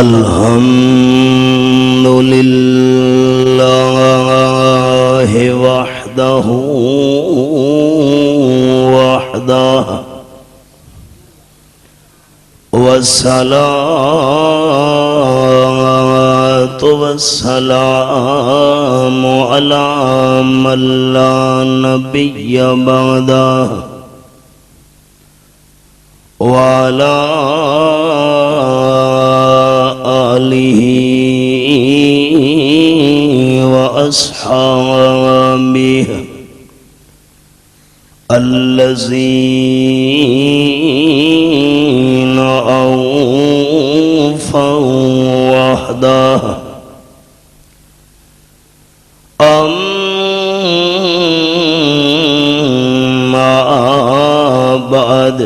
الحمد لله وحده والصلاة والسلام على من لا نبي بعده وعلى آله وأصحابه الذين أوفوا وحده. أما بعد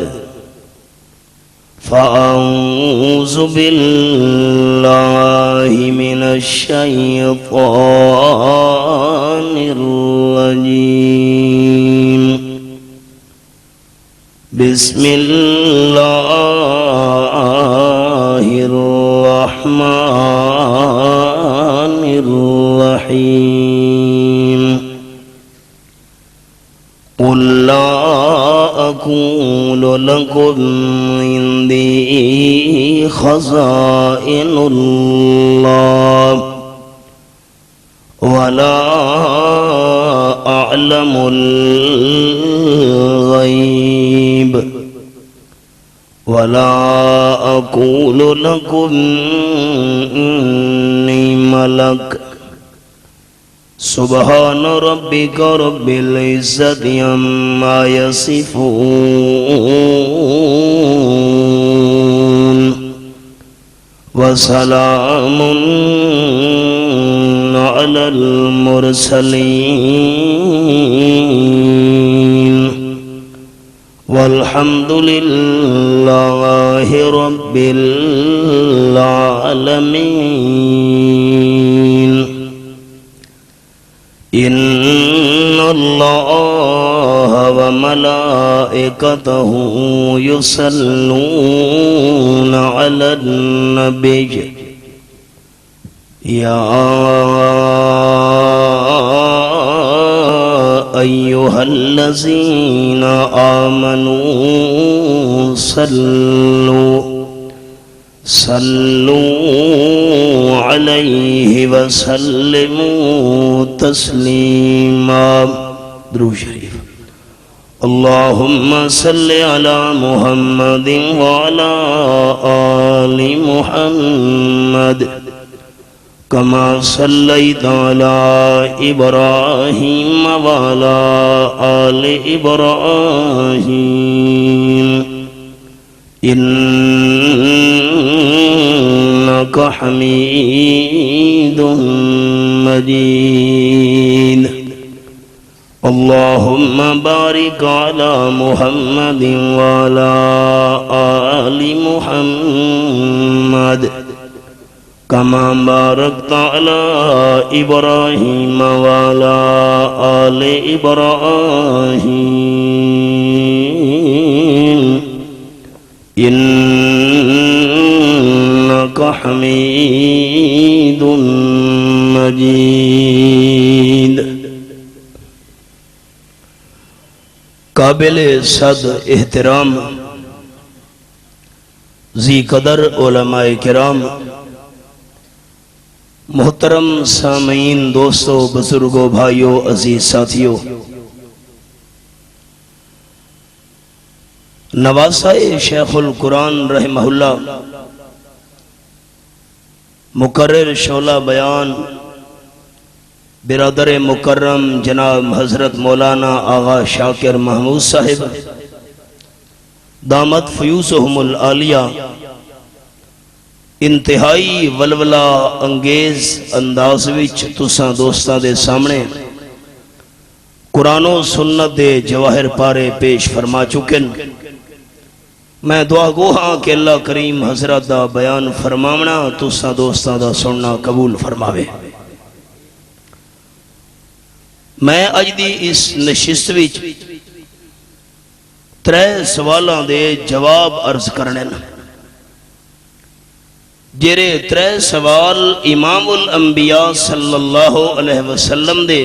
فأعوذ بالله من الشيطان الرجيم. بسم الله الرحمن الرحيم. قل لا أقول لكم عندي خزائن الله ولا أعلم الغيب ولا أقول لكم إني ملك. سبحان ربك رب العزة عما يصفون وسلام على المرسلين والحمد لله رب العالمين. إن الله وملائكته يصلون على النبي يا أيها الذين آمنوا صلوا عليه وسلموا تسليما. درود شریف. اللهم صل على محمد وعلى آل محمد كما صليت على إبراهيم وعلى آل إبراهيم إنك حميد مجيد. اللهم بارك على محمد وعلى آل محمد كما باركت على إبراهيم وعلى آل إبراهيم إنك حميد مجيد. قابل صد احترام ذی قدر علماء کرام، محترم سامعین، دوستو، بزرگوں، بھائیوں، عزیز ساتھیوں، نواسہ شیخ القرآن رحمہ اللہ، مقرر شعلہ بیان برادر مکرم جناب حضرت مولانا آغا شاکر محمود صاحب دامت فیوسہم العالیہ، انتہائی ولولہ انگیز انداز وچ تساں دوستاں دے سامنے قرآن و سنت دے جواہر پارے پیش فرما چکن۔ میں دعا گو ہاں کہ اللہ کریم حضرت دا بیان فرماونا تساں دوستاں دا سننا قبول فرماوے۔ میں اج دی اس نشست وچ 3 سوالاں دے جواب عرض کرنے نا، جیرے 3 سوال امام الانبیاء صلی اللہ علیہ وسلم دے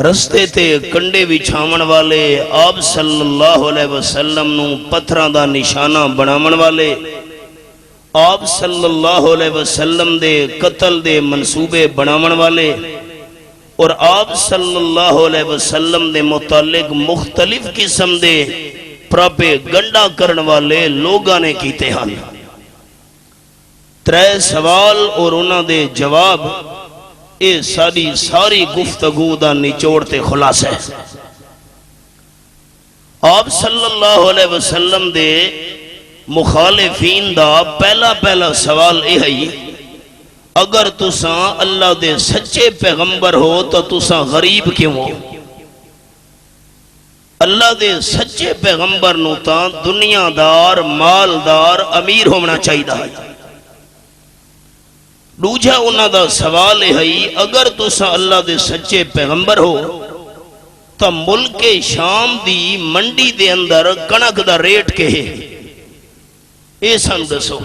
رستے تے کنڈے وچھاون والے، آپ صلی اللہ علیہ وسلم نو پتھراں دا نشانہ بناون والے، آپ صلی اللہ علیہ وسلم دے قتل دے منصوبے بناون والے، اور آپ صلی اللہ علیہ وسلم دے متعلق مختلف قسم دے پراپے گنڈا کرن والے لوگاں نے کیتے ہیں۔ 3 سوال اور انہاں دے جواب، اے ساری گفتگو دا نچوڑ تے خلاصہ ہے۔ آپ صلی اللہ علیہ وسلم دے مخالفین دا پہلا سوال اے ہے، اگر تساں اللہ دے سچے پیغمبر ہو تو تساں غریب کیوں ہو؟ اللہ دے سچے پیغمبر نو تاں دنیا دار، مالدار، امیر ہونا چاہیے ہے۔ دوجا انہاں دا سوال ہے، اگر تساں اللہ دے سچے پیغمبر ہو تو ملک شام دی منڈی دے اندر کنک دا ریٹ کے ہے، اے سان دسو۔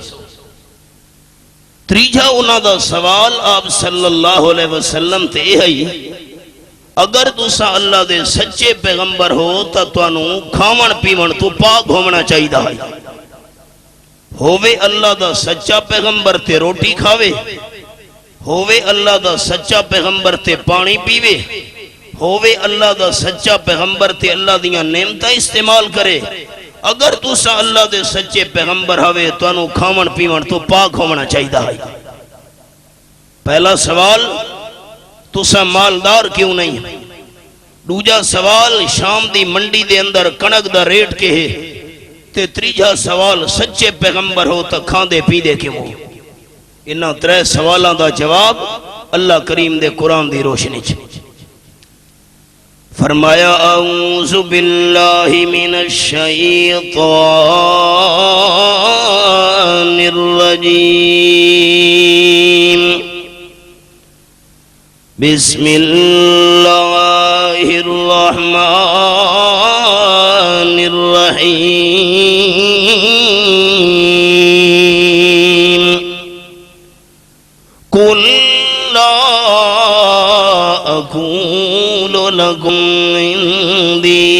تیجا انہاں دا سوال آپ صلی اللہ علیہ وسلم تے ہے، اگر تساں اللہ دے سچے پیغمبر ہو تو تانوں کھاون پیون تو پاک ہونا چاہیے ہے۔ ہووے اللہ دا سچا پیغمبر تے روٹی کھاوے، ہووے اللہ دا سچا پیغمبر تے پانی پیوے، ہووے اللہ دا سچا پیغمبر تے اللہ دیاں نعمتاں استعمال کرے، اگر تساں اللہ دے سچے پیغمبر ہوئے تو انہوں کھاون پیون تو پاک ہونا چاہیے ہے۔ پہلا سوال، تساں مالدار کیوں نہیں؟ دوجا سوال، شام دی منڈی دے اندر کنک دا ریٹ کے ہے، تے تیجا سوال، سچے پیغمبر ہو تو کھان دے پی دے کیوں ہو؟ انہاں 3 سوالاں دا جواب اللہ کریم دے قرآن دی روشنی چ فرمایا، اعوذ باللہ من الشیطان الرجیم، بسم اللہ الرحمن الرحیم، قل لا اقول لکم عندی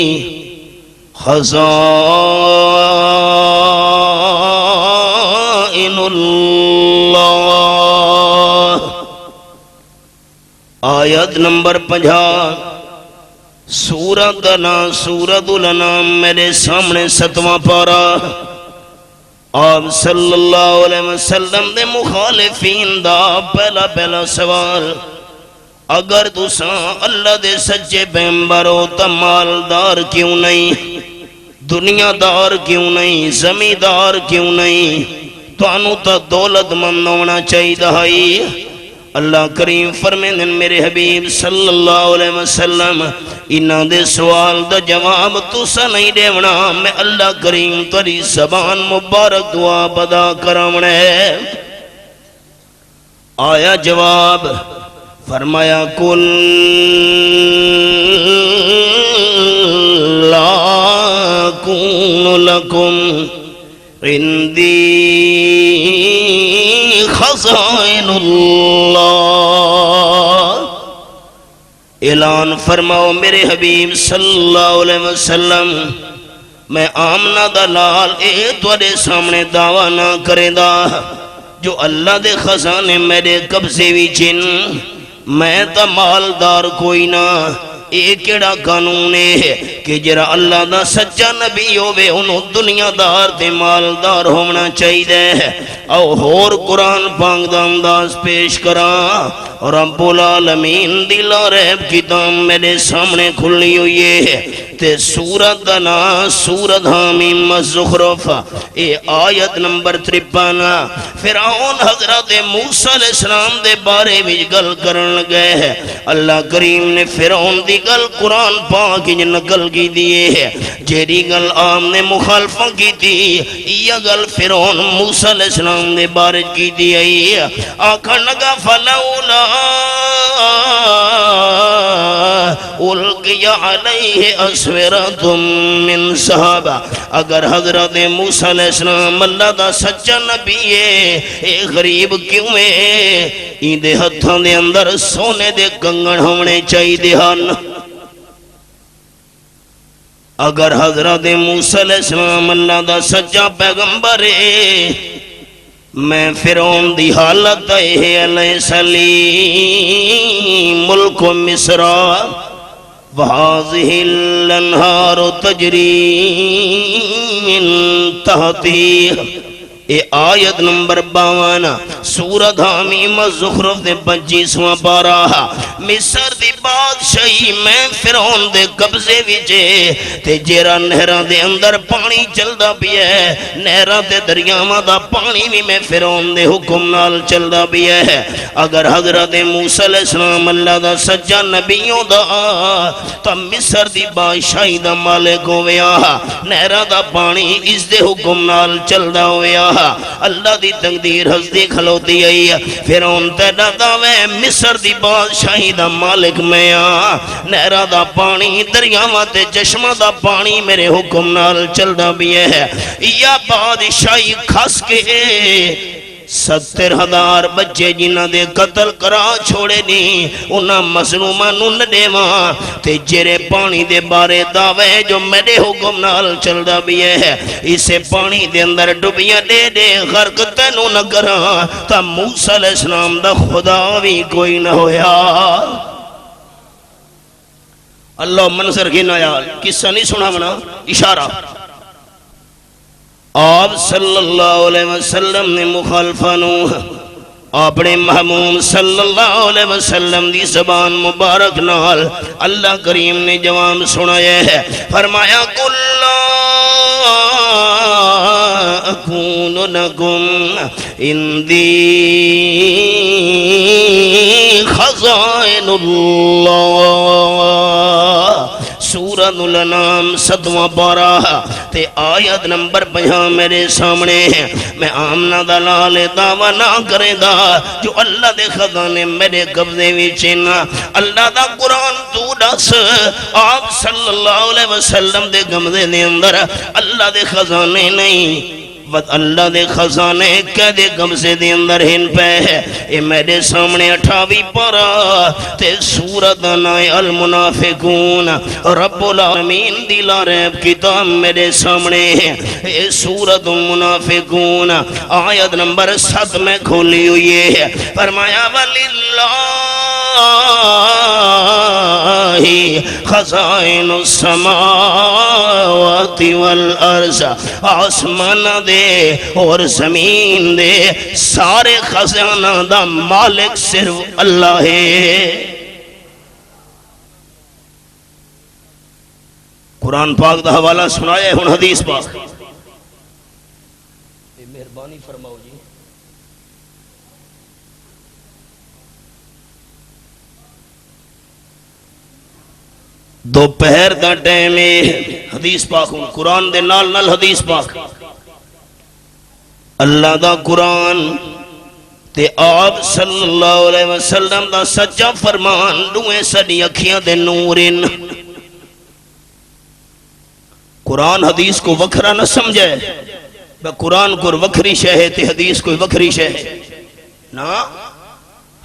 خزائن اللہ، آیت نمبر 50، سورۃ الانعام، میرے سامنے 7واں پارہ۔ آپ صلی اللہ علیہ وسلم دے مخالفین دا پہلا سوال، اگر تساں اللہ دے سچے پیغمبر ہو تو مالدار کیوں نہیں، دنیا دار کیوں نہیں، زمیندار کیوں نہیں، تانوں تا دولت مند ہونا چاہیے ہے۔ اللہ کریم فرمیندے میرے حبیب صلی اللہ علیہ وسلم، انہاں دے سوال دا جواب تساں نہیں دیونا، میں اللہ کریم تری زبان مبارک دعا بدا کراونا ہے۔ آیا جواب، فرمایا، قل لا اقول لکم عندی خزائن اللہ، اعلان فرماؤ میرے حبیب صلی اللہ علیہ وسلم میں آمنہ دا لال اے توڑے سامنے دعویٰ نہ کرے دا جو اللہ دے خزانے میرے قبضے وچن میں تا مالدار کوئی نہ ایک کیڑا قانون ہے کہ جرا اللہ دا سچا نبی ہوئے انہوں دنیا دار دے مالدار ہونا چاہیے او ہور قرآن پاک دا انداز پیش کرا رب العالمین دل اور عیب کتاب میرے سامنے کھلی ہوئی ہے تے سورت دنا سورت حامیم الزخرف اے آیت نمبر 53 فرعون حضرت موسیٰ علیہ السلام دے بارے میں گل کرن گئے ہیں اللہ کریم نے فرعون دی گل قرآن پاک کی نقل کی دیئے ہے جیری گل عام نے مخالفہ کی تھی یہ گل فرعون موسیٰ علیہ السلام دے بارے کی دیئے ہے آقا نگا فلولا القیا علیہ اسورتم من صحابہ اگر حضرت موسیٰ علیہ السلام اللہ دا سچا نبی ہے اے غریب کیوں ہے این دے ہتھاں دے اندر سونے دے کنگن ہونے چاہی دہان اگر حضرت موسیٰ علیہ السلام اللہ دا سچا پیغمبر ہے میں فرعون دی حالت ہے علیہ سلیم ملک مصر وَهَذِهِ الْأَنْهَارُ تَجْرِي مِن تَحْتِهَا اے آیت نمبر 52 سورت حامیم الزخرف دے 25واں پارہ مصر دی بادشاہی میں فرعون دے قبضے وچے تے جیرا نہران دے اندر پانی چلدا بھی ہے نہران دے دریاواں دا پانی بھی میں فرعون دے حکم نال چلدا بھی ہے اگر حضرت موسیٰ علیہ السلام اللہ دا سچا نبیوں دا تا مصر دی بادشاہی دا مالک ہویا نہران دا پانی اس دے حکم نال چلدا ہویا اللہ دی تقدیر حسدی کھلوتی آئی فرعون تیڑا دعوے مصر دی بادشاہی دا مالک میں نہرہ دا پانی دریاواں تے چشمہ دا پانی میرے حکم نال چل دا بھی ہے یا بادشاہی کھس کے 70,000 بچے جنہ دے قتل کرا چھوڑے نہیں انہاں مظلومہ نن دیواں تے جرے پانی دے بارے دعوے جو میرے حکم نال چل دا بھی ہے اسے پانی دے اندر ڈبیاں دے دے غرق تینوں نہ کرا تا موسیٰ علیہ السلام دا خدا بھی کوئی نہ ہویا اللہ منظر کی نیال قصہ نہیں سنا منا اشارہ آپ صلی اللہ علیہ وسلم نے مخالفانو اپنے محموم صلی اللہ علیہ وسلم دی زبان مبارک نال اللہ کریم نے جواب سنایا ہے فرمایا قُلْ لَا أَكُونُ لَكُمْ عِنْدِي خَزَائِنُ اللَّهِ سورۃ الانعام 7واں پارہ تے آیت نمبر 50 میرے سامنے ہے میں آمنہ دا لال دعویٰ نہ کرے دا جو اللہ دے خزانے میرے قبضے وچن اللہ دا قرآن تو دس آپ صلی اللہ علیہ وسلم دے قبضے دے اندر اللہ دے خزانے نہیں اللہ دے خزانے قید قبضے دے اندر ہن پہ ہے اے میرے سامنے 28 پارہ تے سورۃ المنافقون رب العالمین دی لا ریب کتاب میرے سامنے ہے اے سورۃ المنافقون آیت نمبر 7 میں کھولی ہوئی ہے فرمایا وَلِلَّهِ خزائن السماوات والارض آسمان دے اور زمین دے سارے خزانہ دا مالک صرف اللہ ہے قرآن پاک دا حوالہ سنایا ہے حدیث پاک مہربانی فرماؤ جی دوپہر دا ٹائم حدیث پاک قرآن دے نال نال حدیث پاک اللہ دا قرآن تے آپ صلی اللہ علیہ وسلم دا سچا فرمان دوئے سڑی اکھیاں دے نورن قرآن حدیث کو وکھرا نہ سمجھے قرآن کو وکھری شے ہے تے حدیث کو وکھری شے ہے نا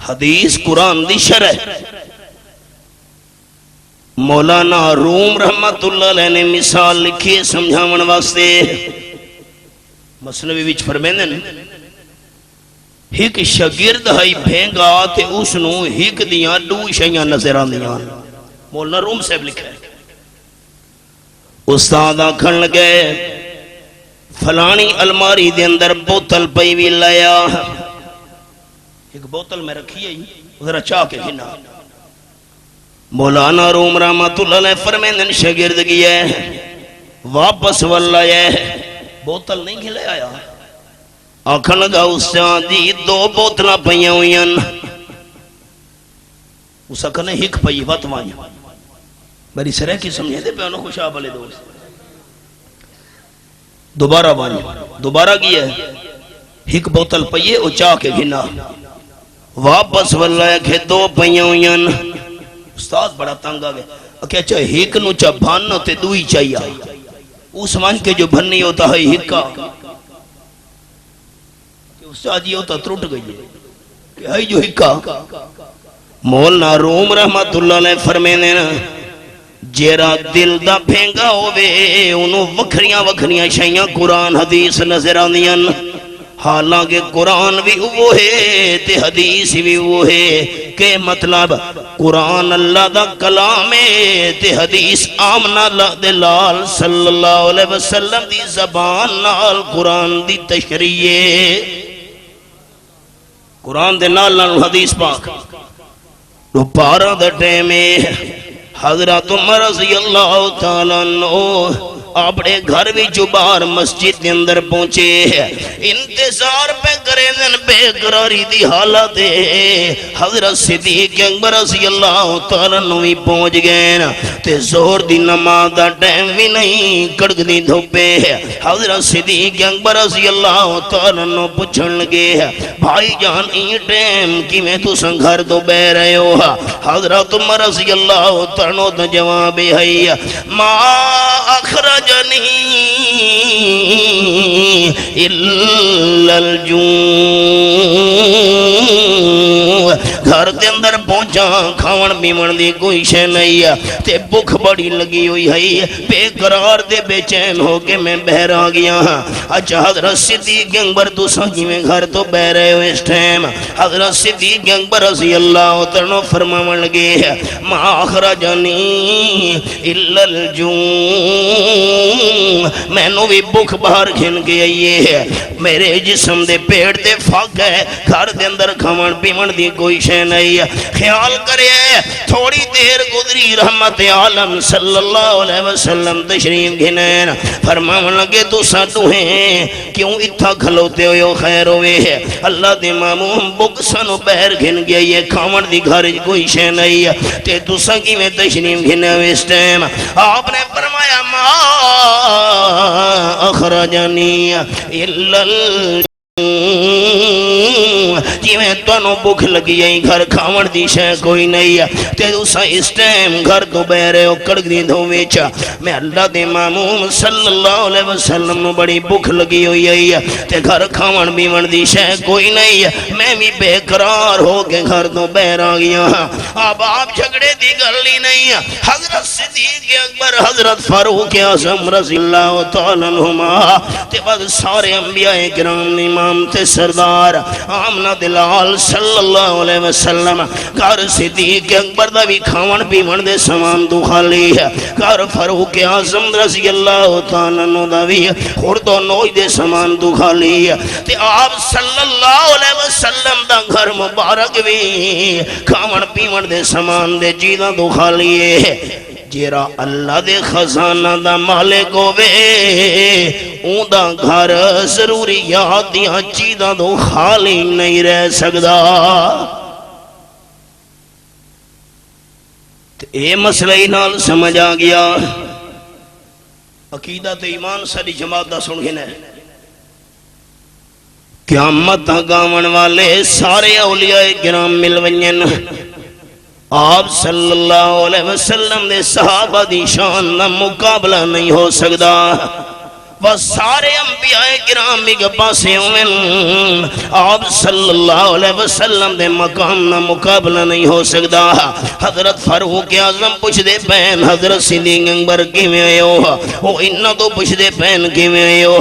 حدیث قرآن دی شرح مولانا روم رحمت اللہ علیہ نے مثال لکھی ہے سمجھاون واسطے. مثنوی وچ فرمیندے نے ایک شاگرد ہے بھینگا تے اس نو ایک دیاں دو شیاں نظر آندیاں. مولانا روم صاحب لکھا ہے استاد آکھن لگے فلانی الماری دے اندر بوتل پئی وی لایا. ایک بوتل میں رکھی ہے ذرا چاہ کے گنا. مولانا روم رحمت اللہ علیہ فرمیندن شاگرد گیا واپس واللہ بوتل نہیں کھلے آیا. آکھن لگا استاد جی دو بوتلاں پئیاں ہوئیں. اس آکھن ایک پئی وت وائیں بری سرے کی سمجھے دے پہ انہوں خوشاب والے دوست. دوبارہ وائیں دوبارہ گیا ایک بوتل پئیے او چاہ کے گنا. واپس واللہ کہ دو پئیاں ہوئیں. استاد بڑا تنگ آگئے کہ اچھا ایک نو چا بھاننا تے دوئی چاہیا. اس مان کے جو بھننی ہوتا ہے ہکا استاد یہ ہوتا ترٹ گئی کہ ہے جو ہکا. مولانا روم رحمت اللہ علیہ فرمینے نا جیرا دل دا بھینگا ہوئے انہوں وکھریاں وکھریاں شایاں قرآن حدیث نظر آندیاں. حالانکہ قرآن بھی وہ ہے تے حدیث بھی وہ ہے کہ مطلب قرآن اللہ دا کلام ہے تے حدیث آمنہ دلال صلی اللہ علیہ وسلم دی زبان نال قرآن دی تشریح ہے. قرآن دے نال نال حدیث پاک رو پارا دا ٹیمے حضرت عمر رضی اللہ تعالیٰ عنہ اپنے گھر بھی جبار مسجد کے اندر پہنچے انتظار پہ کرے دن بے قراری دی حالت حضرت صدیق اکبر رضی اللہ تعالیٰ نوی پہنچ گئے تے زور دی نماز دا ٹائم بھی نہیں کڑک دی دھوپے حضرت صدیق اکبر رضی اللہ تعالیٰ نو پوچھن لگے بھائی جان این ٹائم کی میں تو سن گھر تو بے رہے ہو. حضرت عمر رضی اللہ تعالیٰ نو جواب ہے ما اخرجنی الا الجوع. گھر دے اندر پہنچا کھاون پیون دی کوئی شے نہیں تے بھوک بڑی لگی ہوئی ہے بے قرار دے بے چین ہو کے میں بہر آ گیا. اچھا حضرت صدیق اکبر تو سنگی میں گھر تو بہ رہے ہو اس ٹائم. حضرت صدیق اکبر رضی اللہ تعالیٰ فرماون لگے ما اخرجنی الا الجوع. میں نو بھی بھوک باہر گھن کے آئیے ہے میرے جسم دے پیڑ دے پھاگ ہے گھر دے اندر کھاون پیون دی کوئی شے نہیں. خیال کرے تھوڑی دیر گزری رحمت عالم صلی اللہ علیہ وسلم تشریف گھنین فرماون لگے تو ساتو ہیں کیوں اتھا کھلوتے ہو خیر ہوئے اللہ دے مامون بھوک سانو بہر گھن گیا یہ کھاون دی گھر کوئی شے نہیں تے تو سنگی میں تشریف گھنے ہوئے اس ٹائم آپ نے فرمایا ما اخرجنی الا جی میں تنو بھوک لگی ہے گھر کھاون دی شے کوئی نہیں تے اسا اس ٹائم گھر تو بہ رہے ہو کڑک دی دھو وچ میں اللہ دے مامون صلی اللہ علیہ وسلم نو بڑی بھوک لگی ہوئی ہے تے گھر کھاون پیون دی شے کوئی نہیں میں بھی بے قرار ہو کے گھر تو بہر آ گیا. اب آپ جھگڑے دی گل ہی نہیں حضرت صدیق اکبر حضرت فاروق اعظم رضی اللہ تعالیٰ عنہما تے بعد سارے انبیاء کرام امام تے سردار آمنہ دلال صلی اللہ علیہ وسلم گھر صدیق اکبر دا بھی کھاون پیون دے سامان تو خالی ہے گھر فاروق اعظم رضی اللہ تعالیٰ عنہ دا بھی خورد و نوئی دے سامان تو خالی ہے تے آپ صلی اللہ علیہ وسلم دا گھر مبارک بھی کھاون پیون دے سامان دے چیزاں تو خالی ہے. جیرا اللہ دے خزانہ دا مالک ہوئے اون دا گھر ضروریات دیاں چیزاں تو خالی نہیں رہ سکدا. اے مسئلہ ہی نال سمجھ آ گیا. عقیدت ایمان ساری جماعت دا سن گھنے قیامت گاون والے سارے اولیاء کرام مل ونجن آپ صلی اللہ علیہ وسلم دے صحابہ دی شان دا مقابلہ نہیں ہو سکدا. وہ سارے انبیاء کرام ایک پاسے ہوئے آپ صلی اللہ علیہ وسلم دے مقام نہ مقابلہ نہیں ہو سکتا حضرت فاروق اعظم پوچھ دے پہن حضرت صدیق اکبر کیویں آئے ہو وہ انہاں تو پوچھ دے پہن کیویں آئے ہو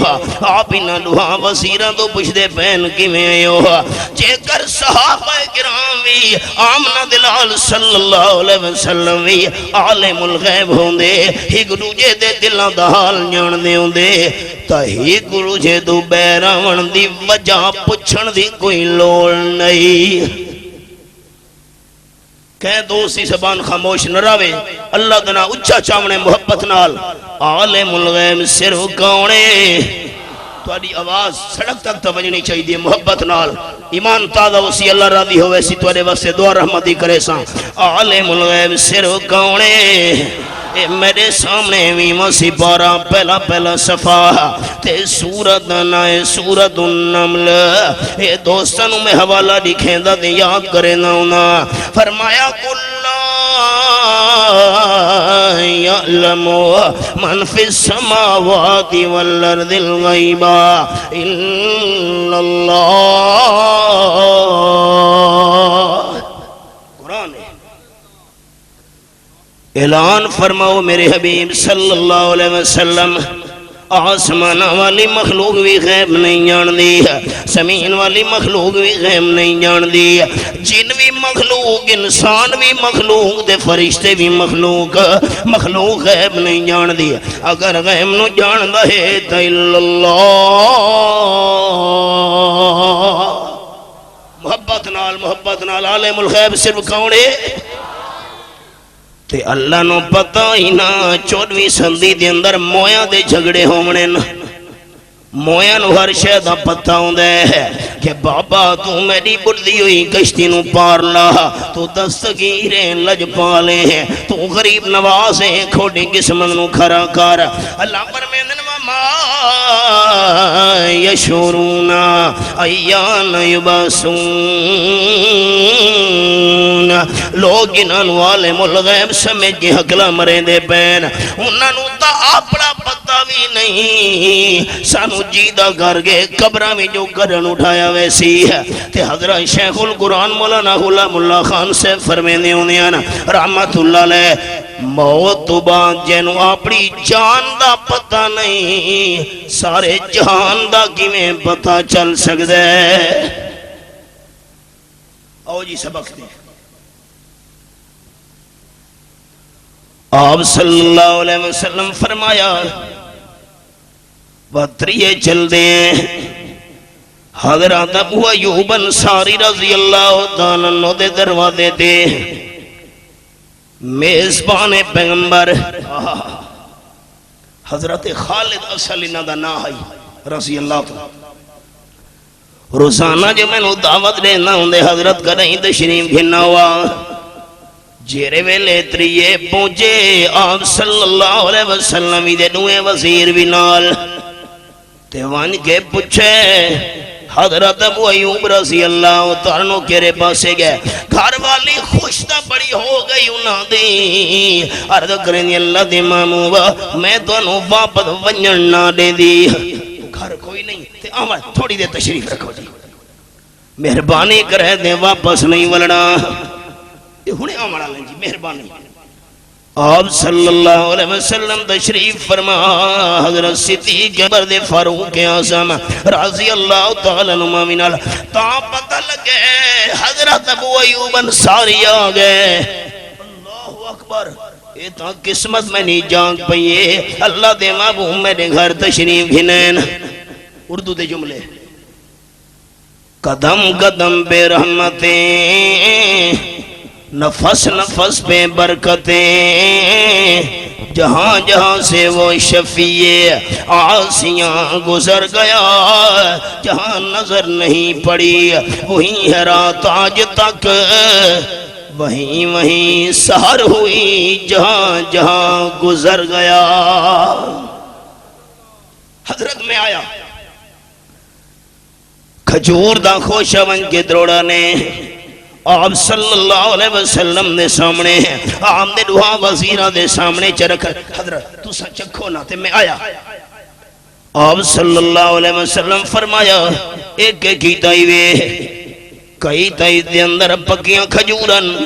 آپ انہاں دوہاں وزیراں تو پوچھ دے پہن کیویں آئے ہو جے کر صحابہ کرام بھی آمنہ دلال صلی اللہ علیہ وسلم بھی عالم الغیب ہوندے ایک دوجے دے دلاں دا حال جان دے ہوندے تا ایک دوجے تو بیراون دی وجہ پچھن دی کوئی لوڑ نہیں کہیں دوستی زبان خاموش نہ راوے اللہ دنا اچھا چاونے محبت نال عالم الغیب صرف کونے تواڈی آواز سڑک تک توجنی چاہیے محبت نال ایمان تازہ وسی اللہ راضی ہوئے سی تواڈے واسطے دعا رحمتی کرے ساں عالم الغیب صرف کونے اے میرے سامنے ویمہ سپارہ پہلا صفحہ تے سورت نائے سورت النمل اے دوستانوں میں حوالہ لکھیں دا دے یاد کرے ناؤنا فرمایا کُلّا یعلم من فی السماوات والارض الغیبہ الا اللہ قرآن ہے اعلان فرماؤ میرے حبیب صلی اللہ علیہ وسلم آسمان والی مخلوق بھی غیب نہیں جان دی زمین والی مخلوق بھی غیب نہیں جان دی جن بھی مخلوق انسان بھی مخلوق دے فرشتے بھی مخلوق غیب نہیں جان دی اگر غیب نو جان دا ہے تا اللہ محبت نال عالم الغیب صرف کونے تے اللہ نو پتہ ہی نا 14ویں صدی دے اندر مویاں دے جھگڑے ہونے مویاں نو ہر شے دا پتہ ہوندے ہے کہ بابا تو میری بڑھدی ہوئی کشتی نو پار لا تو دستگیریں لج پالے ہیں تو غریب نوازیں کھوڑی قسمت نو کھرا کر اللہ فرمیندن وما یشورون ایان یباسون لوگ انہاں نو عالم الغیب سمجھ کے حقلہ مرے دے پین انہاں نو تا اپنا پتہ بھی نہیں سانو جیدہ کر گئے قبرہ میں جو کرن اٹھایا ویسی ہے تے حضرت شیخ القرآن مولانا غلام اللہ خان سے فرمینے انہیں رحمت اللہ علیہ موت تو بعد جنو اپنی جان دا پتہ نہیں سارے جہان دا کی میں پتہ چل سکتے آؤ جی سبق دے آپ صلی اللہ علیہ وسلم فرمایا بطریے چل دیں حضرت ابو ایوب انصاری رضی اللہ تعالیٰ عنہ دے دروازے دے میزبان پیغمبر حضرت خالد اصل انہ دا نا ہے رضی اللہ تعالیٰ روزانہ جو میں نے دعوت دینا ہوں دے حضرت کریں تشریف گھننا ہوا جیرے ویلے تریے پہنچے آپ صلی اللہ علیہ وسلم دے نوے وزیر بھی نال تیوان کے پچھے حضرت ابو ایوب رضی اللہ تعالیٰ کیرے پاسے گئے گھر والی خوشتا بڑی ہو گئی انہاں دی عرض کریں اللہ دی ماموبا میں تو انہوں واپس ونجن نہ دے دی گھر کوئی نہیں تے آمد تھوڑی دے تشریف رکھو جی مہربانی کرے دے واپس نہیں ولنا ہونے آمڑا لیں جی مہربانی آپ صلی اللہ علیہ وسلم تشریف فرما حضرت صدیق اکبر فاروق اعظم رضی اللہ تعالیٰ عنہ منال تا پتہ لگے حضرت ابو ایوب انصاری آگئے اللہ اکبر یہ تا قسمت میں نہیں جانگ پئیے اللہ دے مابو میرے گھر تشریف گھنین اردو دے جملے قدم قدم بے رحمتیں نفس نفس پہ برکتیں جہاں جہاں سے وہ شفیع آسیاں گزر گیا جہاں نظر نہیں پڑی وہیں ہے رات آج تک وہیں سحر ہوئی جہاں جہاں گزر گیا حضرت میں آیا کھجور دا خوشہ ون کے دروڑا نے آپ صلی اللہ علیہ وسلم دے سامنے آپ نے دعا وزیرہ دے سامنے چرک حضرت تو سا چکھو نہ تے میں آیا آپ صلی اللہ علیہ وسلم فرمایا ایک کیتا ہی وے کئی تائی دے اندر پکیاں کھجورن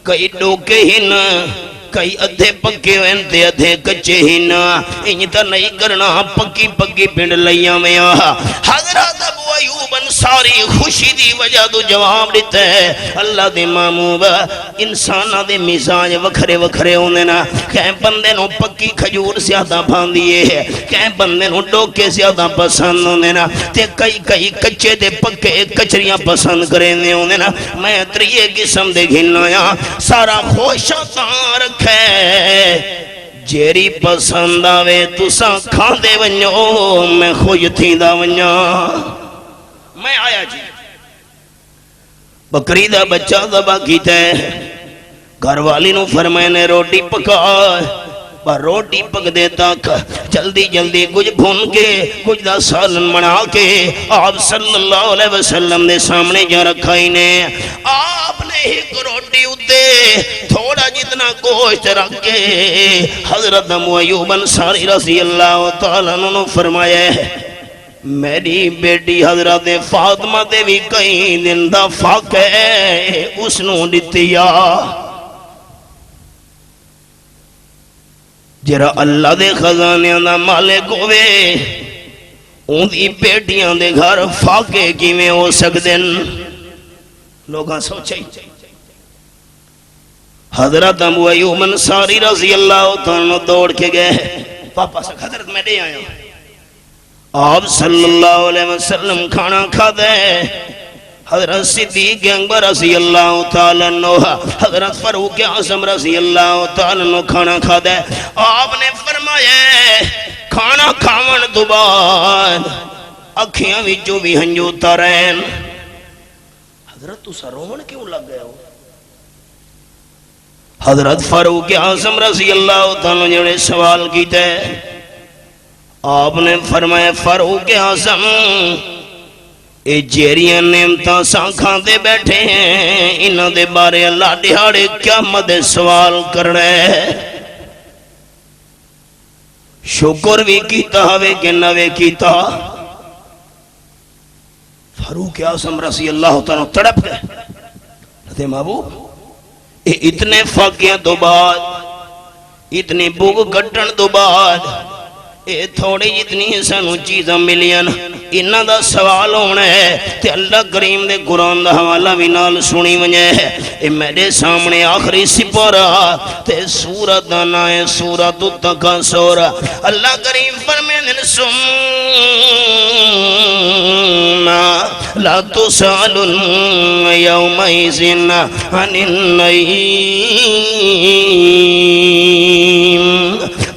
کئی ڈوکے ہی نا کئی ادھے پکے ہوئے تے ادھے کچے ہی نا انہی تا نہیں کرنا پکی پکی پنڈ لیا میں حضرت ابو ایوب انصاری خوشی دی وجہ تو جواب دیتا ہے اللہ دے محبوب انسانہ دے مزاج وکھرے وکھرے ہونے نا کہیں بندے نو پکی کھجور زیادہ بھاندیے ہے کہیں بندے نو ڈوکے زیادہ پسند ہونے نا تے کئی کئی کچے دے پکے کچریاں پسند کرنے ہونے نا میں تریے قسم دے گھنایا سارا خوشہ تاں رکھے جیری پسند آوے تساں کھان دے ونجو میں خوش تھی دا ونجا میں آیا جی بکری دا بچہ دبا کیتا ہے گھر والی نو فرمائے نے روٹی پکا پر روٹی پک دیتا جلدی جلدی کچھ بھون کے کچھ دا سالن بنا کے آپ صلی اللہ علیہ وسلم نے سامنے جا رکھا ہی نے آپ نے ایک روٹی اتے تھوڑا جتنا گوشت رکھ کے حضرت ابو ایوب انصاری رضی اللہ تعالیٰ نے فرمایا میری بیٹی حضرت فاطمہ دے بھی کئی دن دا فاق ہے اس نو دتیا جرا اللہ دے خزانے دا مالک ہوئے ان دی بیٹیاں دے گھر فاقے کی میں ہو سکدن لوگاں سوچے حضرت ابو ایوب انصاری رضی اللہ تعالیٰ دوڑ کے گئے پاپا سے حضرت میں دے آیا آپ صلی اللہ علیہ وسلم کھانا کھا دے حضرت صدیق اکبر رضی اللہ تعالیٰ عنہ حضرت فاروق اعظم رضی اللہ تعالیٰ عنہ کھانا کھا دے آپ نے فرمایا کھانا کھاون تو بعد اکھیاں وچوں بھی ہنجو ترین حضرت تو سرون کیوں لگ گئے ہو حضرت فاروق اعظم رضی اللہ تعالیٰ عنہ نے سوال کیتے آپ نے فرمایا فاروق اعظم اے جیریاں نعمتاں سانکھاں دے بیٹھے ہیں انہاں دے بارے اللہ دیہاڑے قیامت سوال کرنا ہے شکر بھی کیتا ہوئے کہ نوے کیتا فاروق اعظم رضی اللہ تعالیٰ تڑپ گئے کہتے محبوب اتنے فاقیاں تو بعد اتنی بھوک کٹن تو بعد اے تھوڑی جتنی سانو چیزاں ملیاں انہاں دا سوال ہونا ہے تے اللہ کریم دے قرآن دا حوالہ بھی نال سنی ونجے اے میرے سامنے آخری سپارہ تے سورت دا نائے سورت التکاثر اللہ کریم فرمائے ثم لا تسألن یومئذ عن النعیم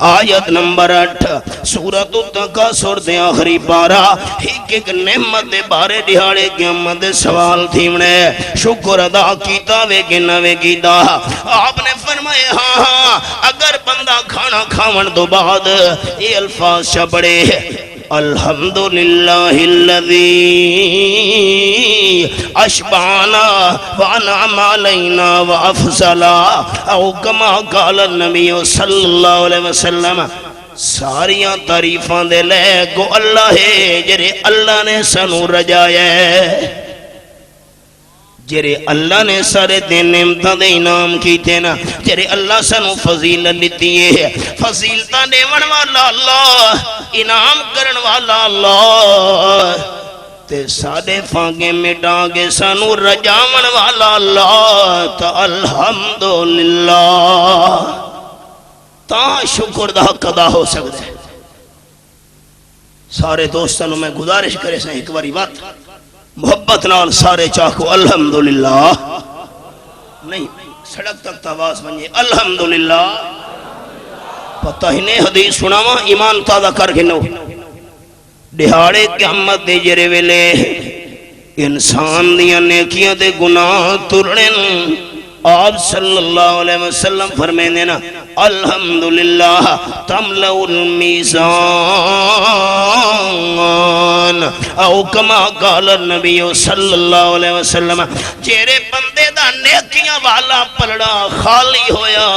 آیت نمبر 8 سورت التکاثر دے آخری پارا ایک نعمت دے بارے دہاڑے قیامت دے سوال تھیمنے شکر ادا کیتا وے کہ نوے کیتا آپ نے فرمائے ہاں اگر بندہ کھانا کھاون تو بعد یہ الفاظ شبڑے الحمدللہ الذی اشبعنا وانعم علینا وافضلا او کما قال النبی صلی اللہ علیہ وسلم ساریاں تعریفاں دے لے گو اللہ ہے جرے اللہ نے سانو رجایا ہے جرے اللہ نے سارے دن نعمتاں دے انعام کیتے نا جرے اللہ سانو فضیلت لیتی ہے فضیلتاں دیون والا اللہ انعام کرن والا اللہ تے ساڑے فانگے مٹا کے سانو رجاون والا اللہ تا الحمدللہ تا شکر دا حق ادا ہو سکتا ہے سارے دوستانوں میں گزارش کرے سے ایک باری بات محبت نال سارے چاہو الحمدللہ نہیں سڑک تک تواز بنیے الحمدللہ پتہ ہی نہیں حدیث سناوا ایمان تازہ کر گنو دہاڑے قیامت دے جرے ویلے انسان دیا نیکیاں دے گناہ ترڑن آپ صلی اللہ علیہ وسلم فرمائے دینا الحمدللہ تملأ المیزان او کما قال النبی صلی اللہ علیہ وسلم جیرے بندے دا نیکیاں والا پلڑا خالی ہویا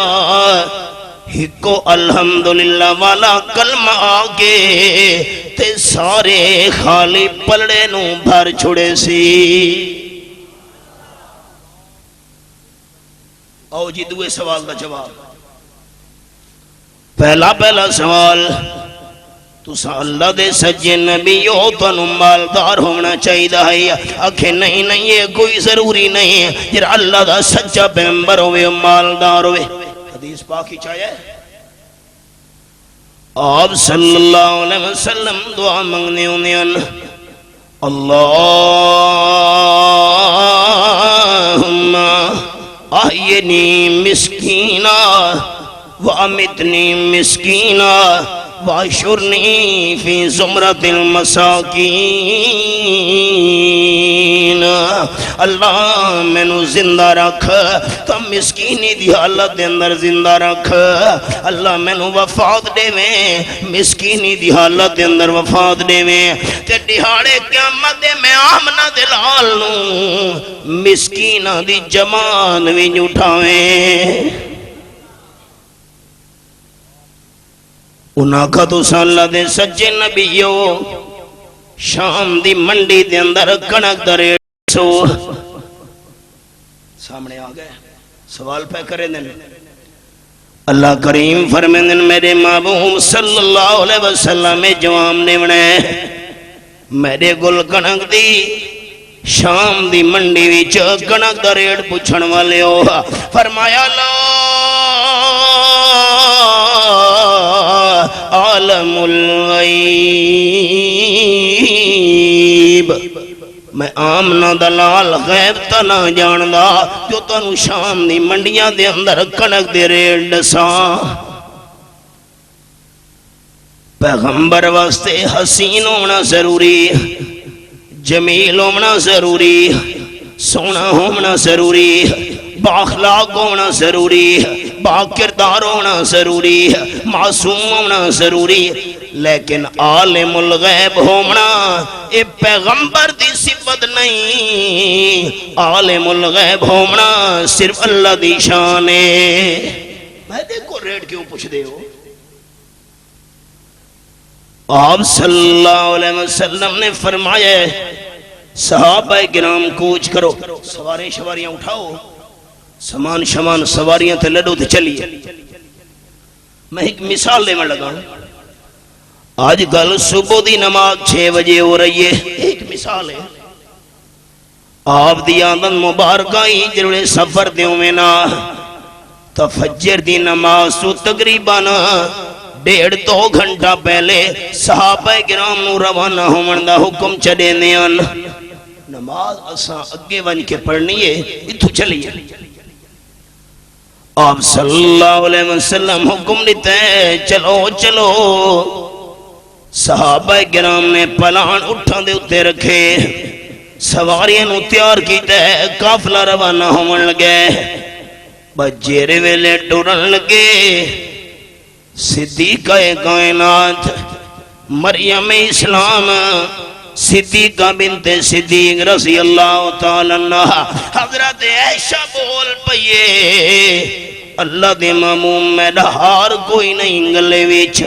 ہکو الحمدللہ والا کلمہ آگے تے سارے خالی پلڑے نو بھر چھڑے سی۔ آؤ جی دوے سوال دا جواب۔ پہلا سوال، تسا اللہ دے سجے نبی ہو تو مالدار ہونا چاہیے؟ آکھے نہیں یہ کوئی ضروری نہیں ہے، جر اللہ دا سچا پیغمبر ہوئے مالدار ہوئے۔ حدیث پاکی چاہیے آپ صلی اللہ علیہ وسلم دعا منگنے ہونے اللہم احینی مسکینا وامتنی مسکینا واشرنی فی زمرت المساکین۔ اللہ میں نو زندہ رکھ تو مسکینی دی حالت دے اندر زندہ رکھ۔ اللہ میں نو وفات دے میں مسکینی دی حالت دے اندر وفات دے میں تے دہاڑے قیامت دے میں آمنہ دلال نو مسکینہ دی جمان وی اٹھاویں۔ انہاں کا تو اللہ دے سچے نبیو شام دی منڈی دے اندر کنک دا ریٹ سو سامنے آ گئے سوال پہ کریں دن اللہ کریم فرمائیں میرے محبوب صلی اللہ علیہ وسلم جوام نے بنے میرے گل کنک دی شام دی منڈی وچ کنک دا ریٹ پوچھن والے ہو فرمایا لا عالم الغیب میں آمنا دلال غیب تا نہ جاندہ جو تنو شام دی منڈیاں دے اندر کنک دے ریٹ دساں۔ پیغمبر واسطے حسین ہونا ضروری، جمیل ہونا ضروری، سونا ہونا ضروری، باخلاق ہونا ضروری، باکردار ہونا ضروری، معصوم ہونا ضروری، لیکن عالم الغیب ہونا اے پیغمبر دی صفت نہیں، عالم الغیب ہونا صرف اللہ دی شان ہے۔ میں دیکھو ریٹ کیوں پوچھ دے ہو؟ آپ صلی اللہ علیہ وسلم نے فرمایا صحابہ کرام کوچ کرو، سواریاں اٹھاؤ، سامان شمان سواریاں تے لڈو تے چلیے۔ میں ایک مثال دے میں لگا آج کل صبح دی نماز 6 بجے ہو رہی ہے، ایک مثال ہے۔ آپ دی آمد مبارکہ ہی جڑے سفر دیوں میں نا تفجر دی نماز تو تقریباً 1.5-2 گھنٹہ پہلے صحابہ کرام نو روانہ ہومن دا حکم چڑے نیان نماز اساں اگے ون کے پڑھنی ہے اتھو چلیے۔ آپ صلی اللہ علیہ وسلم حکم دیتے ہیں چلو چلو، صحابہ کرام نے پلان اٹھا دے اتے رکھے، سواریاں نو تیار کیتے قافلہ روانہ ہومن لگے، بجیر ویلے ٹورن لگے۔ صدیقہ کائنات مریم اسلام صدیقہ بنت صدیق رضی اللہ تعالیٰ عنہ حضرت عائشہ بول پئیے اللہ دے معموم میں ہار کوئی نہیں گلے ویچ،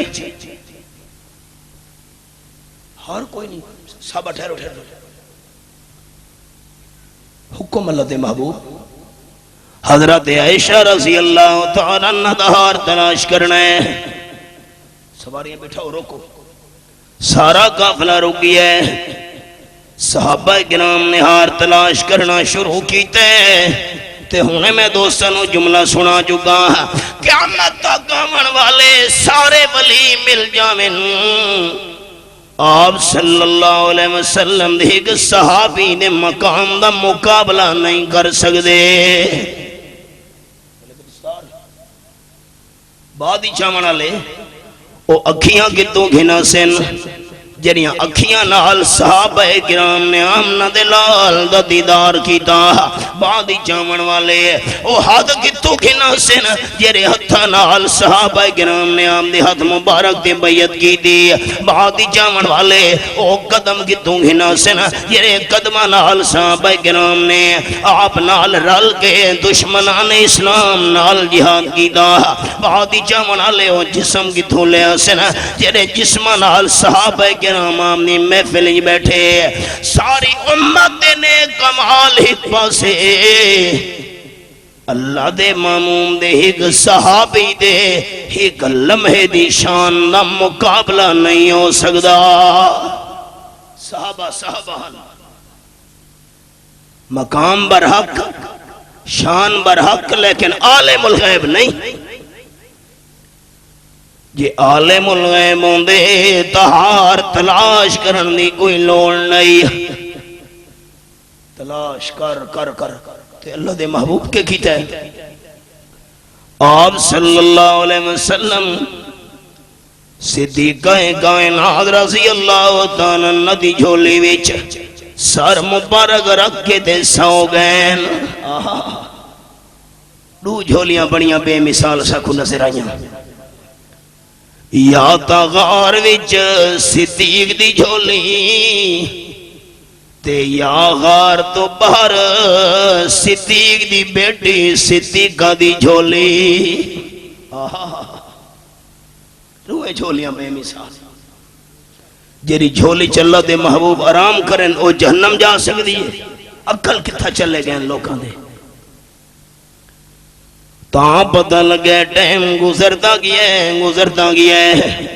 ہار کوئی نہیں، صحابہ ٹھہرو حکم اللہ دے محبوب حضرت عائشہ رضی اللہ تعالیٰ عنہ ہار تلاش کرنا ہے۔ سواریاں بٹھاؤ روکو، سارا قافلہ رک گیا ہے، صحابہ کرام نے ہار تلاش کرنا شروع کیتے تے ہونے میں دوستانوں جملہ سنا چکا قیامت تک آمن والے سارے ولی مل جاویں۔ آپ صلی اللہ علیہ وسلم دیکھ صحابی نے مقام دا مقابلہ نہیں کر سکتے۔ بعد ہی چاونا لے او اکھیاں کتوں گھنا سن جڑیاں اکھیاں نال صحابہ کرام نے آمنہ دے لال دا دیدار کیتا بعد جامن والے او ہاتھ کتوں کھنا سن جڑے ہتھاں نال صحابہ کرام نے آمدے ہاتھ مبارک دے بیعت کی دی بعد جامن والے او قدم کتوں کھنا سن جڑے قدمہ نال صحابہ کرام نے آپ نال رل کے دشمنان اسلام نال جہاد کیتا بعد جامن والے او جسم کتوں لے سن جڑے جسمہ نال صحابہ کرام آمنی محفل ہی بیٹھے ساری امت نے کمال ایک پاسے اللہ دے معموم دے ایک صحابی دے ایک لمحے دی شان دا مقابلہ نہیں ہو سکدا صحابہ مقام برحق شان برحق لیکن عالم الغیب نہیں جے عالم الغیب ہوندے تہار تلاش کرن دی کوئی لوڑ نہیں تلاش کر تے اللہ دے محبوب کے کیتا ہے آپ صلی اللہ علیہ وسلم صدیقہ کائنات رضی اللہ تعالیٰ ندی جھولی وچ سر مبارک رکھ کے تے سو گئے دو جھولیاں بڑیاں بے مثال سکو نظر آئیاں یا تغار وچ صدیق دی جھولی تے یا غار تو باہر صدیق دی بیٹی صدیقہ دی جھولی روئے جھولیاں بے مثال جیری جھولی چلا دے محبوب آرام کرن او جہنم جا سکتی ہے عقل کتھا چلے گئے لوگاں دے تاں پتہ لگے ٹائم گزرتا گیا ہے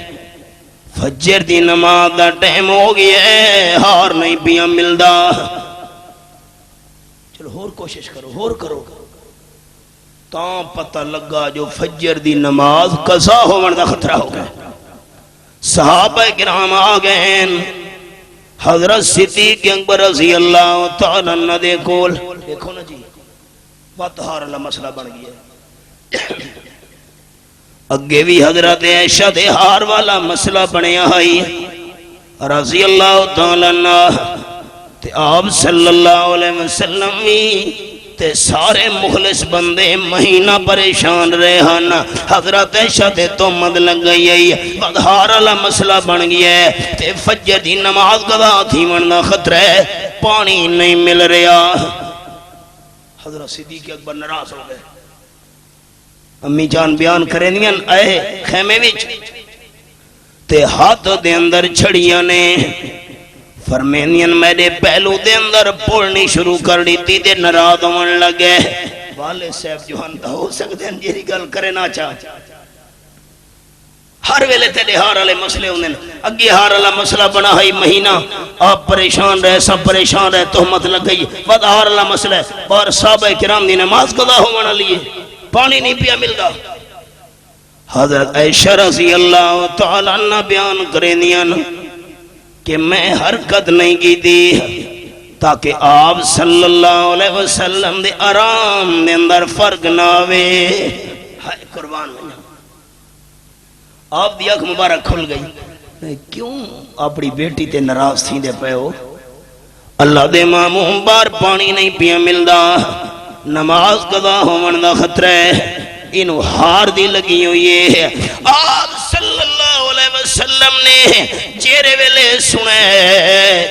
فجر دی نماز دا ٹائم ہو گیا ہے ہار نہیں پیا ملدا چلو ہور کوشش کرو تاں پتہ لگا جو فجر دی نماز قضا ہونے دا خطرہ ہو گیا صحابہ کرام آ گئے حضرت صدیق اکبر رضی اللہ تعالیٰ عنہ دے کول دیکھو نا جی بات ہار اللہ مسئلہ بن گیا اگے بھی حضرت عائشہ دے ہار والا مسئلہ بنیا ہے رضی اللہ تعالیٰ عنہ تے آپ صلی اللہ علیہ وسلم تے سارے مخلص بندے مہینہ پریشان رہے ہن حضرت عائشہ تے تہمت لگ گئی ہے بدہار والا مسئلہ بن گیا ہے تے فجر دی نماز قضا تھی ورنہ خطرہ ہے پانی نہیں مل رہا حضرت صدیق اکبر ناراض ہو گئے امی جان بیان کریں دیاں اے خیمے وچ تے ہاتھ دے اندر چھڑیاں نے فرمینین میرے پہلو دے اندر پڑھنی شروع کر دیتی دے ناراض ہون لگے والے صاحب جو ہنتا ہو سکتے ہیں جیری گل کرے نہ چاہ ہر ویلے تیرے ہار والے مسئلے ہوندے اگے ہار والا مسئلہ بنا ہے مہینہ آپ پریشان رہے سب پریشان رہے تہمت لگ گئی بعد ہار والا مسئلہ ہے بار صحابہ کرام دی نماز قضا ہونے لیے پانی نہیں پیا ملتا حضرت عائشہ رضی اللہ تعالیٰ عنہ بیان کریں دیاں کہ میں حرکت نہیں کی دی تاکہ آپ صلی اللہ علیہ وسلم دے آرام دے اندر فرق نہ ہوئے ہائے قربان میں آپ دی آنکھ مبارک کھل گئی کیوں اپنی بیٹی تے ناراض تھی دے پے ہو اللہ دے معموم بار پانی نہیں پیا ملدا نماز قضا ہون دا خطرہ ہے انہوں ہار دی لگی ہوئی ہے آپ صلی اللہ علیہ وسلم نے چیرے ویلے سنے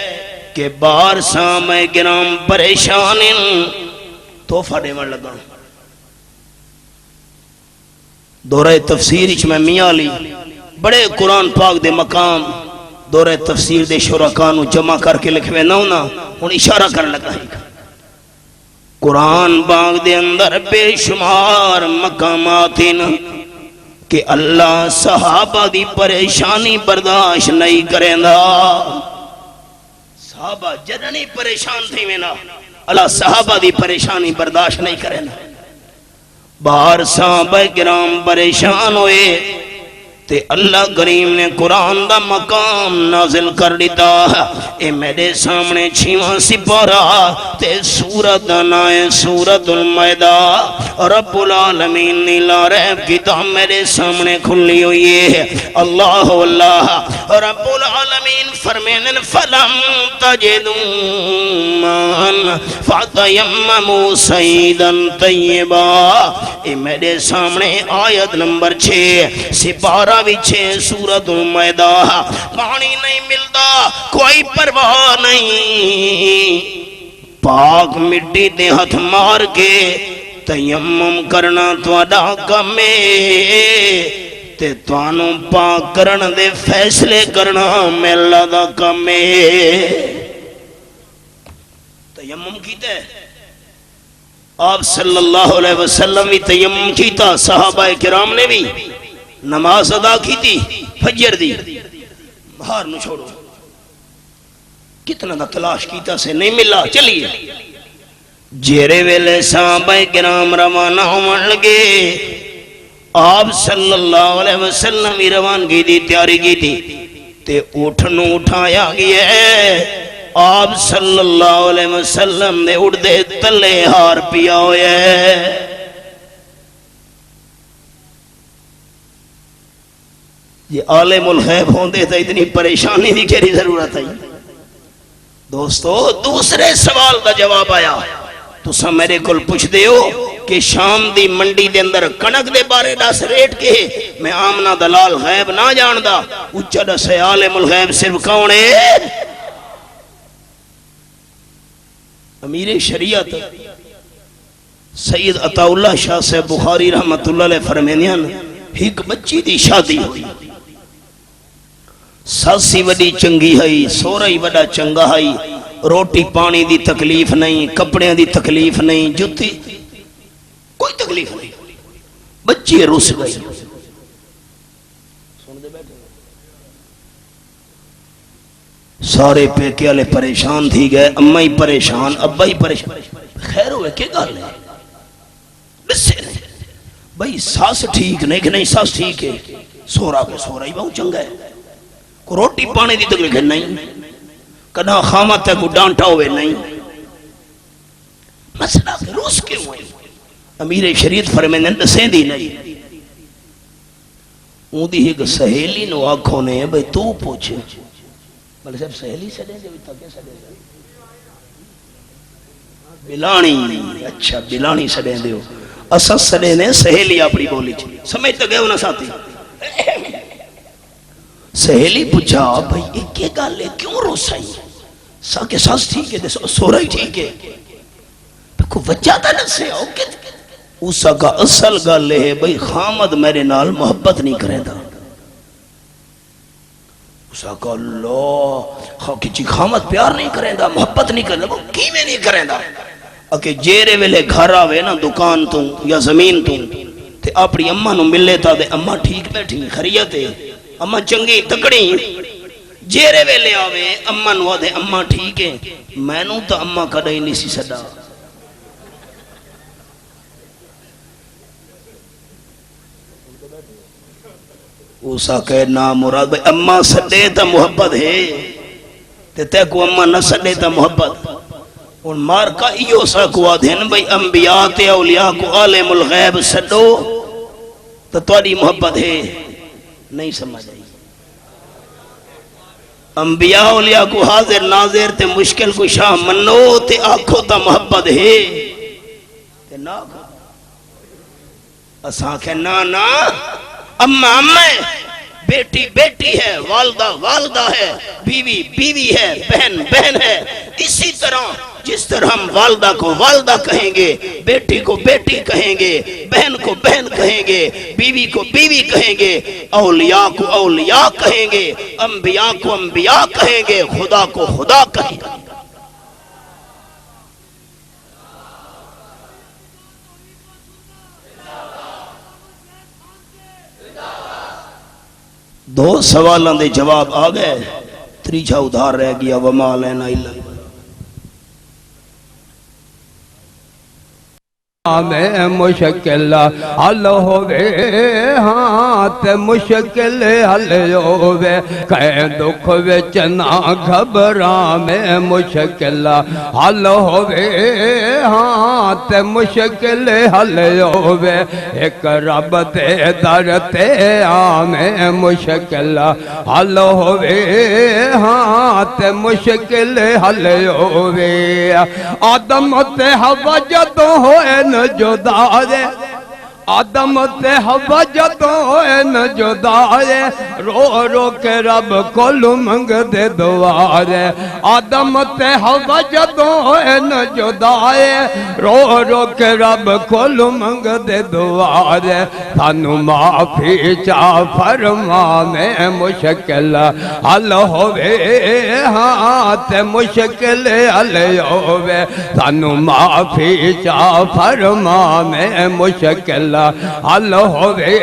کہ بار سامع گرام پریشان توفہ دیوان لگا دورہ تفسیر اچھ میں میاں لی بڑے قرآن پاک دے مقام دورہ تفسیر دے شرکانو جمع کر کے لکھوے نہ ہونا ان اشارہ کر لگا ہے قرآن باغ دے اندر بے شمار مقامات کہ اللہ صحابہ دی پریشانی برداشت نہیں کریں دا صحابہ جدنی پریشان تھی میں نا اللہ صحابہ دی پریشانی برداشت نہیں کریں دا باہر صحابہ کرام پریشان ہوئے تے اللہ کریم نے قرآن دا مقام نازل کر دیتا. اے میرے سامنے 6واں سپارہ تے سورت نائے سورت المائدہ. رب العالمین نے لا ریب کتاب میرے سامنے کھلی ہوئی ہے. اللہ اللہ رب العالمین فرمائیں فلم تجدوا ماءً فتیمموا صعیدا طیبا. اے میرے سامنے آیت نمبر 6 سپارہ وچھے سورت المائدہ. پانی نہیں ملتا کوئی پرواہ نہیں، پاک مٹی دے ہاتھ مار کے تیمم کرنا تواڈا کم ہے تے توانوں پاک کرن دے فیصلے کرنا میرا دا کم ہے. تیمم کیتا ہے آپ صلی اللہ علیہ وسلم بھی تیمم کیتا، صحابہ کرام نے بھی نماز ادا کی تھی فجر دی. باہر نو چھوڑو کتنا دا تلاش کیتا سے نہیں ملا. چلیے جیرے ویلے صحابہ کرام روانہ ہون لگے، آپ صلی اللہ علیہ وسلم ہی روانگی دی تیاری کی تھی تے اٹھنو اٹھایا گیا ہے. آپ صلی اللہ علیہ وسلم نے اٹھ دے تلے ہار پیا ہویا ہے. یہ عالم الغیب ہوندے تھا اتنی پریشانی دی کیری ضرورت ہے. دوستو دوسرے سوال دا جواب آیا. تسا میرے کل پوچھ دے ہو کہ شام دی منڈی دے اندر کنک دے بارے دس ریٹ کے میں آمنہ دلال غیب نہ جاندہ. اچھا دس عالم الغیب صرف کون ہے؟ امیر شریعت سید عطا اللہ شاہ سے بخاری رحمت اللہ علیہ فرمینیاں ایک بچی دی شادی ہوئی. ساسی وڈی چنگی ہائی، سورئی وڈا چنگا ہائی، روٹی پانی دی تکلیف نہیں، کپڑے دی تکلیف نہیں، جتی کوئی تکلیف نہیں. بچی روس گئی. سارے پیکے والے پریشان تھی گئے، اماں ہی پریشان، ابا ہی پریشان. خیر ہوئے کہ گل ہے بسے نہیں بھئی ساس ٹھیک نہیں کہ نہیں ساس ٹھیک ہے، سورا کے سورا ہی بہت چنگا ہے، کو روٹی پانے دی تکلیف نہیں، کنا خامت ہے کو ڈانٹا ہوئے نہیں. مسئلہ روس کیوں ہوئے؟ امیر شریعت فرمائیں دسیں دی نہیں. اون دی ایک سہیلی نو آنکھوں نے بھئی تو پوچھے بلے صاحب سہیلی سڑیں دے تاکہ سڑیں دے بلانی. اچھا بلانی سڑیں دے ہو اساس سڑیں دے سہیلی اپنی بولی چلی سمجھتا گئے ہونا ساتھی. سہیلی پوچھا بھئی ایک یہ گالے کیوں رو سائی ساکہ ساس ٹھیک ہے سورا ہی ٹھیک ہے کو وجہ تا نہ سے آؤ کہ اسا کا اصل گالے ہے بھئی خامد میرے نال محبت نہیں کریں دا. اسا کا اللہ خاکی چی خامد پیار نہیں کریں دا محبت نہیں کریں دا وہ کی میں نہیں کریں دا. اکہ جیرے ویلے گھر آوے نا دکان تو یا زمین تو تے اپنی اممہ نو ملے تا دے اممہ ٹھیک بیٹھی خریت ہے اممہ چنگی تکڑی. جیرے ویلے آوے اممہ نو دے اممہ ٹھیک ہے میں نو تا اممہ کڑا ہی نہیں سی صدا. اسا کہ نا مراد بھئی اممہ سڑے تا محبت ہے تے کو اممہ نہ سڑے تا محبت. اور مار کا ایو سا کو آدھین بھئی انبیاء تے اولیاء کو عالم الغیب سڑو تو توڑی محبت ہے نہیں سمجھ آئی. انبیاء اولیاء کو حاضر ناظر تے مشکل کو شاہ منو تے آنکھوں تا محبت ہے تے نا اساں کہ نا نا اممہ اممہ بیٹی بیٹی ہے، والدہ والدہ ہے، بیوی بیوی ہے، بہن بہن ہے. اسی طرح جس طرح ہم والدہ کو والدہ کہیں گے، بیٹی کو بیٹی کہیں گے، بہن کو بہن کہیں گے، بیوی کو بیوی کہیں گے، اولیاء کو اولیاء کہیں گے، انبیاء کو انبیاء کہیں گے، خدا کو خدا کہیں گے. دو سوالوں دے جواب آ گئے، تریجا ادھار رہ گیا وما لینا اللہ میں مشکل حل ہووے ہاں تے مشکل حل ہووے کہیں دکھ وچ نہ گھبراں میں مشکل حل ہووے ہاں تے مشکل حل ہووے ایک رب دے در تے آ میں مشکل حل ہووے ہاں تے مشکل حل ہووے آدم تے حوا جدوں ہوئے جدا دے آدم تے حوا جدوں ہوئے جدا دے رو رو کے رب کول منگ دے دعا دے آدم تے حوا جدوں ہوئے جدا دے رو رو کے رب کول منگ دے دعا دے سانو معافی چا فرما میں مشکل حل ہووے ہاں تے مشکل حل ہووے سانو معافی چا فرما میں مشکل حل ہووے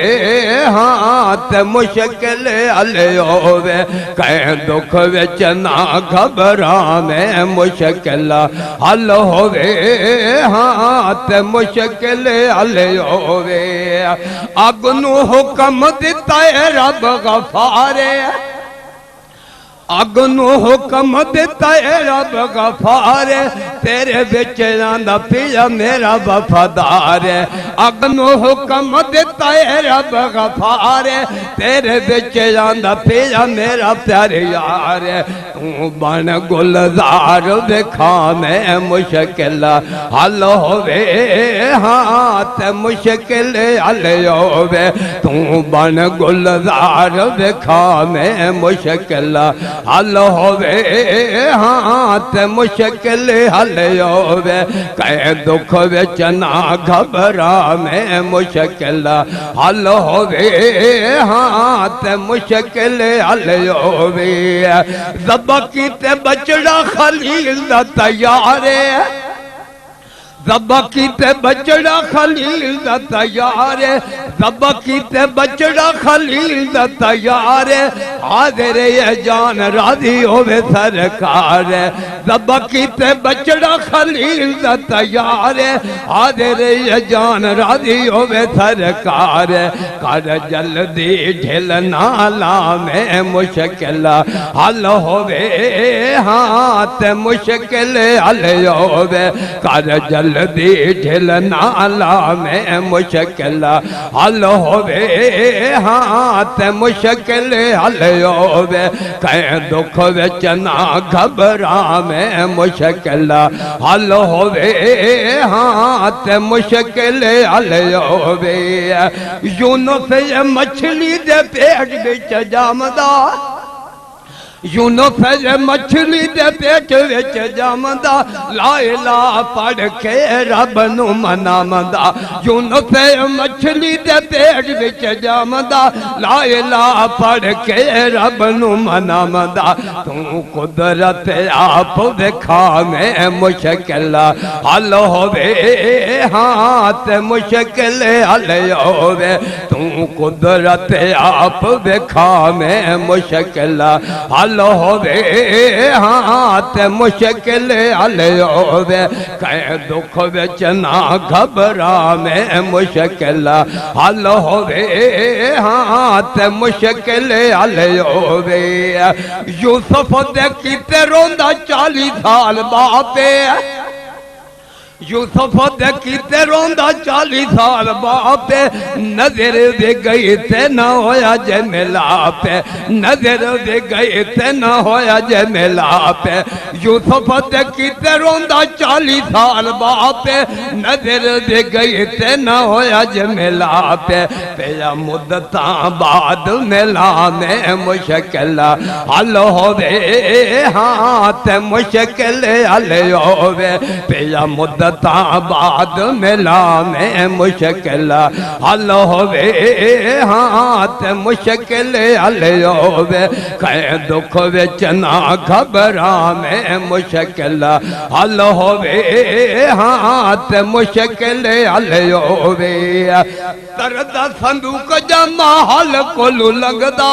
ہاں تے مشکل حل ہووے کہیں دکھ وچ نہ گھبراں میں مشکل حل ہووے ہاں تے مشکل حل ہووے اگ نو حکم دتا ہے رب غفار اگ نو حکم دتا ہے رب غفار تیرے بچ جاندا پیا میرا وفادار اگ نو حکم دتا ہے رب غفار تیرے بچ جاندا پیا میرا پیارے یار تو بن گلزار دکھا میں مشکل حل ہووے ہاں تے مشکل حل ہووے تو بن گلزار دکھا میں مشکل حل ہووے ہاں تے مشکل حل ہووے کہیں دکھ وچ نہ گھبراں میں مشکل حل ہووے ہاں تے مشکل حل ہووے ذبح کیتے بچڑا خلیل دا تیار ذبح کیتے بچڑا خلیل دا تیار ذبح کیتے بچڑا خلیل دا تیار حاضر یہ جان راضی ہووے سرکار ذبح کیتے بچڑا خلیل دا تیار حاضر یہ جان راضی ہووے سرکار کر جلدی ڈھل نالا میں مشکل حل ہووے ہاں تے مشکل حل ہووے کر جلدی ڈھل نالا میں مشکل حل ہووے ہاں تے مشکل حل ہووے کہیں دکھ وچ نہ گھبراں میں مشکل حل ہووے ہاں تے مشکل حل ہووے یونس یہ مچھلی دے پیٹ وچ جامدا یونس یہ مچھلی دے پیٹ وچ جامدا لا الہ پڑھ کے رب نو منامدا یونس یہ مچھلی دے پیٹ وچ جامدا لا الہ پڑھ کے رب نو منامدا تو قدرت آپ دکھا میں مشکل حل ہووے ہاں تے مشکل حل ہووے تو قدرت آپ دکھا میں مشکل حل ہووے ہاں تے مشکل حل ہووے کہیں دکھ وچ نہ گھبراں میں مشکل حل ہووے ہاں تے مشکل حل ہووے یوسف دے کیتے روندا 40 سال باپے یوسف دے کیتے روندا 40 سال باپ نظر دے گئی تے نہ ہویا جے ملاپ نظر دے گئی تے نہ ہویا جے ملاپ یوسف دے کیتے روندا 40 سال باپ نظر دے گئی تے نہ ہویا جے ملاپ پیا مدتاں بعد ملا میں مشکل حل ہووے ہاں تے مشکل حل ہووے پیا مدت بعد ملا میں مشکل حل ہووے ہاں تے مشکل حل ہووے کہیں دکھ وچ نہ گھبراں میں مشکل حل ہووے ہاں تے مشکل حل ہووے تردا صندوق جا محل کولو لگدا